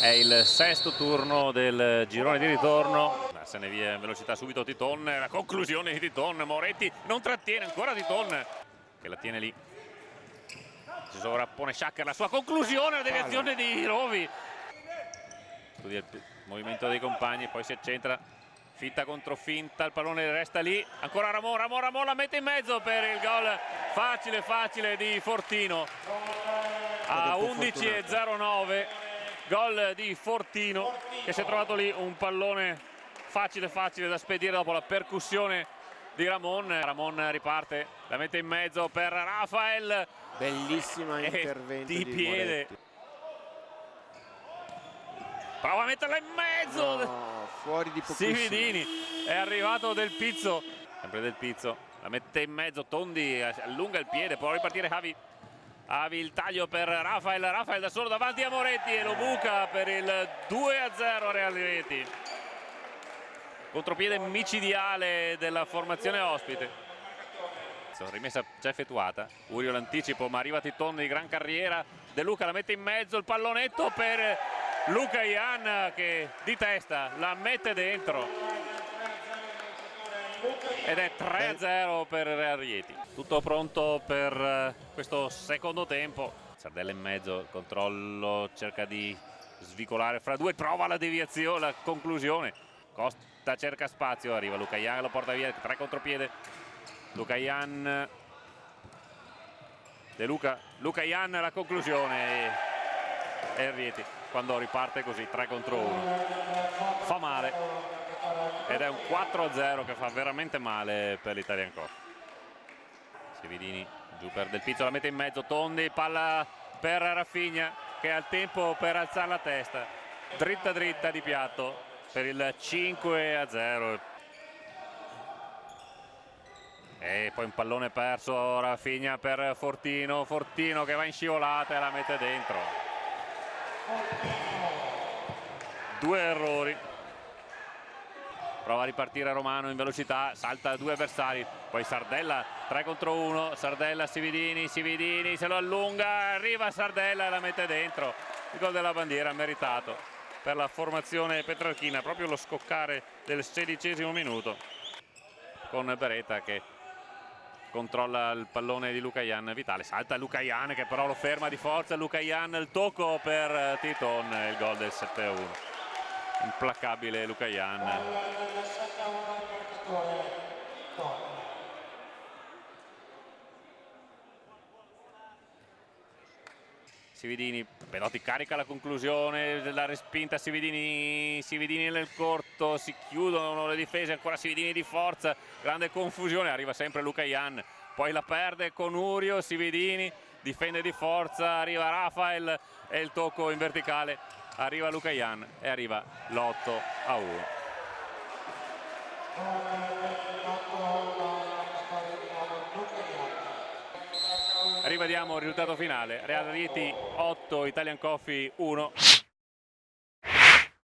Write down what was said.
È il sesto turno del girone di ritorno. Se ne via in velocità subito Titon, la conclusione di Titon. Moretti non trattiene ancora Titon, che la tiene lì. Si sovrappone Sciacca, la sua conclusione, la deviazione di Rovi. Studia il movimento dei compagni, poi si accentra. Finta contro finta, il pallone resta lì. Ancora Ramon la mette in mezzo per il gol facile di Fortino. A 11:09. Gol di Fortino, che si è trovato lì un pallone facile da spedire dopo la percussione di Ramon. Ramon riparte, la mette in mezzo per Rafael. Bellissimo intervento di piede. Moretti. Prova a metterla in mezzo. No, fuori di pochissimo. Sividini, è arrivato Del Pizzo, sempre Del Pizzo, la mette in mezzo, Tondi allunga il piede, può ripartire Avi il taglio per Rafael da solo davanti a Moretti e lo buca per il 2-0 Real Rieti. Contropiede micidiale della formazione ospite. Rimessa già effettuata, Urio l'anticipo, ma arriva Titon di gran carriera. De Luca la mette in mezzo, il pallonetto per Luca Ian che di testa la mette dentro. Ed è 3-0 per Real Rieti. Tutto pronto per questo secondo tempo. Sardella in mezzo, il controllo, cerca di svicolare fra due, trova la deviazione, la conclusione. Costa cerca spazio, arriva Luca Ian, lo porta via, 3 contropiede. Luca Ian, De Luca, Ian, la conclusione e Rieti quando riparte così 3 contro 1 fa male. Ed è un 4-0 che fa veramente male per l'Italian Coffee. Sividini giù per Del Pizzo, la mette in mezzo, Tondi, palla per Rafinha che ha il tempo per alzare la testa, dritta di piatto per il 5-0. E poi un pallone perso, Rafinha per Fortino che va in scivolata e la mette dentro. 2 errori. Prova a ripartire Romano in velocità, salta 2 avversari, poi Sardella 3 contro 1, Sardella, Sividini se lo allunga, arriva Sardella e la mette dentro. Il gol della bandiera meritato per la formazione petrarchina, proprio lo scoccare del 16° minuto, con Beretta che controlla il pallone di Luca Ian, Vitale, salta Luca Ian che però lo ferma di forza, Luca Ian, il tocco per Titon, il gol del 7-1. Implacabile Luca Ian. Sividini, Pedotti carica la conclusione, la respinta Sividini nel corto, si chiudono le difese, ancora Sividini di forza, grande confusione, arriva sempre Luca Ian, poi la perde con Urio, Sividini difende di forza, arriva Rafael e il tocco in verticale, arriva Luca Ian e arriva l'8-1. Rivediamo il risultato finale, Real Rieti 8, Italian Coffee 1.